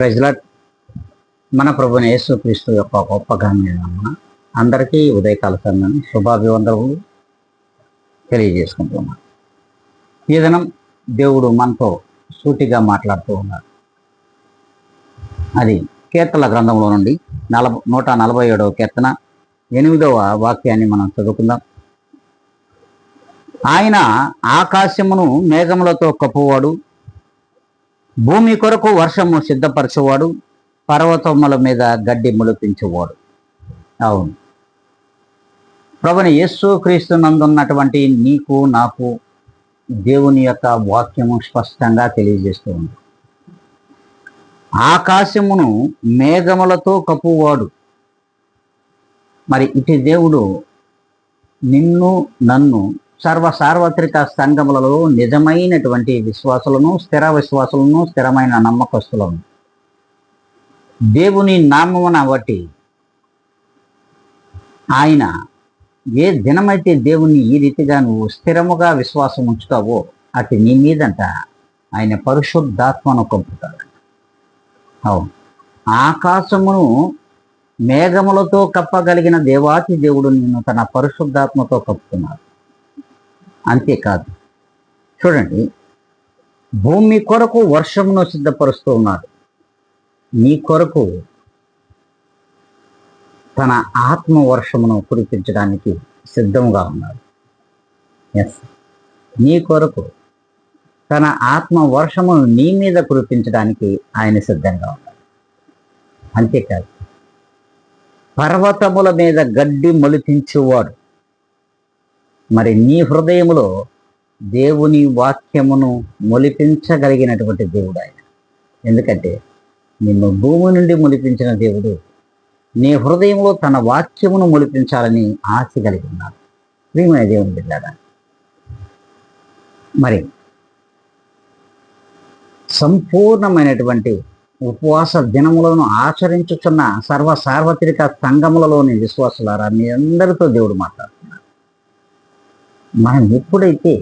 ప్రజల మన ప్రభుని యేసుక్రీస్తు యొక్క గొప్ప ఘనమైన అందరికీ ఉదయకాల సమయం శుభాభివందనలు తెలియజేసుకుంటున్నాను. ఈ దినం దేవుడు మనతో సూటిగా మాట్లాడుతూ ఉన్నారు. అది కీర్తన గ్రంథంలో నుండి 147వ కీర్తన 8వ వాక్యాన్ని మనం చదువుకుందాం. ఆయన ఆకాశమును మేఘములతో కప్పువాడు, భూమి కొరకు వర్షము సిద్ధపరచువాడు, పర్వతముల మీద గడ్డి మొలిపించేవాడు. అవును, ప్రభుని యేసుక్రీస్తు నందున్నటువంటి నీకు నాకు దేవుని యొక్క వాక్యము స్పష్టంగా తెలియజేస్తూ ఉంది. ఆకాశమును మేఘములతో కప్పువాడు. మరి ఇటు దేవుడు నిన్ను నన్ను సార్వత్రిక సంఘములలో నిజమైనటువంటి విశ్వాసులను, స్థిర విశ్వాసులను, స్థిరమైన నమ్మకస్తులను దేవుని నామమున బట్టి ఆయన ఏ దినమైతే దేవుని ఈ రీతిగా నువ్వు స్థిరముగా విశ్వాసం ఉంచుతావో అటు నీ మీదంట ఆయన పరిశుద్ధాత్మను పంపుతాడు. అవును, ఆకాశమును మేఘములతో కప్పగలిగిన దేవాతి దేవుడు నిన్ను తన పరిశుద్ధాత్మతో కప్పుతున్నాడు. అంతేకాదు, చూడండి, భూమి కొరకు వర్షమును సిద్ధపరుస్తూ ఉన్నాడు. నీ కొరకు తన ఆత్మ వర్షమును కురిపించడానికి సిద్ధంగా ఉన్నాడు. ఎస్, నీ కొరకు తన ఆత్మ వర్షమును నీ మీద కురిపించడానికి ఆయన సిద్ధంగా ఉన్నాడు. అంతేకాదు, పర్వతముల మీద గడ్డి మొలిపించేవాడు. మరి నీ హృదయములో దేవుని వాక్యమును మొలిపించగలిగినటువంటి దేవుడు ఆయన. ఎందుకంటే నిన్ను భూమి నుండి మొలిపించిన దేవుడు నీ హృదయంలో తన వాక్యమును మొలిపించాలని ఆశ కలిగి ఉన్నాడు. ప్రియమైన దేవుని బిడ్డలారా, మరి సంపూర్ణమైనటువంటి ఉపవాస దినములను ఆచరించుచున్న సార్వత్రిక సంఘములలోని విశ్వాసులారా, మీ అందరితో దేవుడు మాట్లాడుతున్నాడు. మనం ఎప్పుడైతే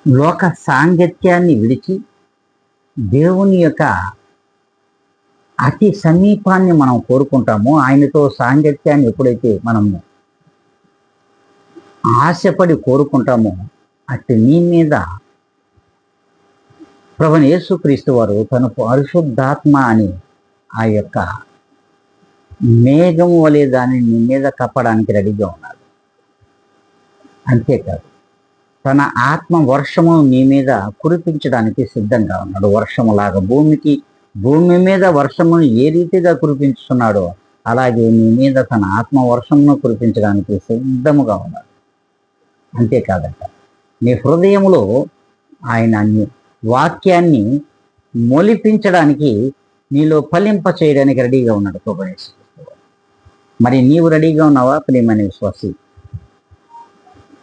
లోక సాంగత్యాన్ని విడిచి దేవుని యొక్క అతి సమీపాన్ని మనం కోరుకుంటామో, ఆయనతో సాంగత్యాన్ని ఎప్పుడైతే మనము ఆశపడి కోరుకుంటామో అటు నీ మీద ప్రభువైన యేసుక్రీస్తు వారు తన పరిశుద్ధాత్మ అని ఆ యొక్క మేఘం వలె దాన్ని నీ మీద కప్పడానికి రెడీగా ఉన్నాడు. అంతేకాదు, తన ఆత్మ వర్షము నీ మీద కురిపించడానికి సిద్ధంగా ఉన్నాడు. వర్షములాగా భూమి మీద వర్షమును ఏ రీతిగా కురిపించుతున్నాడో అలాగే నీ మీద తన ఆత్మ వర్షమును కురిపించడానికి సిద్ధముగా ఉన్నాడు. అంతేకాదంట, నీ హృదయములో ఆయన వాక్యాన్ని మొలిపించడానికి, నీలో ఫలింప చేయడానికి రెడీగా ఉన్నాడు ప్రభువైన యేసుక్రీస్తు. మరి నీవు రెడీగా ఉన్నావా ప్రియమైన విశ్వాసి?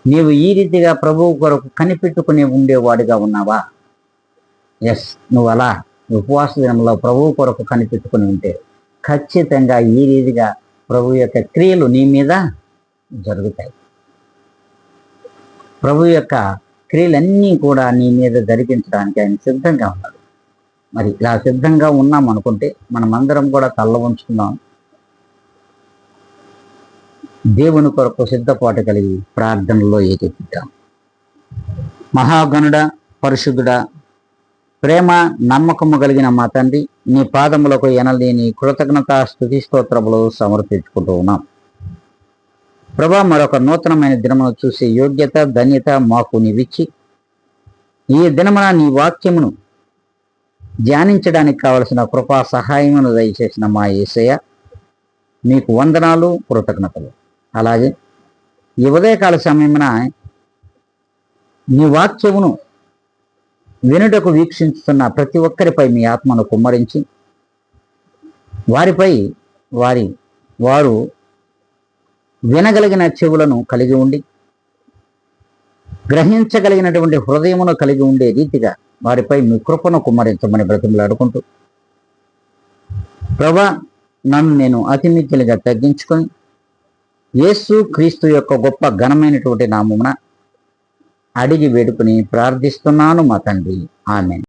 నీవు ఈ రీతిగా ప్రభువు కొరకు కనిపెట్టుకుని ఉండేవాడిగా ఉన్నావా? ఎస్, నువ్వు అలా ఉపవాస దినంలో ప్రభువు కొరకు కనిపెట్టుకుని ఉంటే ఖచ్చితంగా ఈ రీతిగా ప్రభు యొక్క క్రియలు నీ మీద జరుగుతాయి. ప్రభు యొక్క క్రియలన్నీ కూడా నీ మీద జరిగించడానికి ఆయన సిద్ధంగా ఉన్నాడు. మరి ఇలా సిద్ధంగా ఉన్నాం అనుకుంటే మనమందరం కూడా తల్ల ఉంచుకుందాం. దేవుని కొరకు సిద్ధపాటు కలిగి ప్రార్థనలో ఏకెత్తుతాం. మహాగణుడ, పరిశుద్ధుడ, ప్రేమ నమ్మకము కలిగిన మా తండ్రి, నీ పాదములకు ఎనలేని కృతజ్ఞత స్తుతి స్తోత్రములు సమర్పించుకుంటూ ఉన్నాం. ప్రభా, మరొక నూతనమైన దినమును చూసే యోగ్యత ధన్యత మాకు నీవిచ్చి ఈ దినమున నీ వాక్యమును ధ్యానించడానికి కావలసిన కృపా సహాయమును దయచేసిన మా యేసయ్య, మీకు వందనాలు, కృతజ్ఞతలు. అలాగే ఈ ఉదయకాల సమయమున నీ వాక్యమును వినుటకు వీక్షించుతున్న ప్రతి ఒక్కరిపై మీ ఆత్మను కుమ్మరించి వారిపై వారు వినగలిగిన చెవులను కలిగి ఉండి గ్రహించగలిగినటువంటి హృదయమును కలిగి ఉండే రీతిగా వారిపై మీ కృపను కుమ్మరించమని బ్రతిమలాడుకుంటూ, ప్రభా, నన్ను నేను అతి మిక్కిలిగా తగ్గించుకొని యేసుక్రీస్తు యొక్క గొప్ప ఘనమైనటువంటి నామమున అడిగి వేడుకుని ప్రార్థిస్తున్నాను మా తండ్రి. ఆమేన్.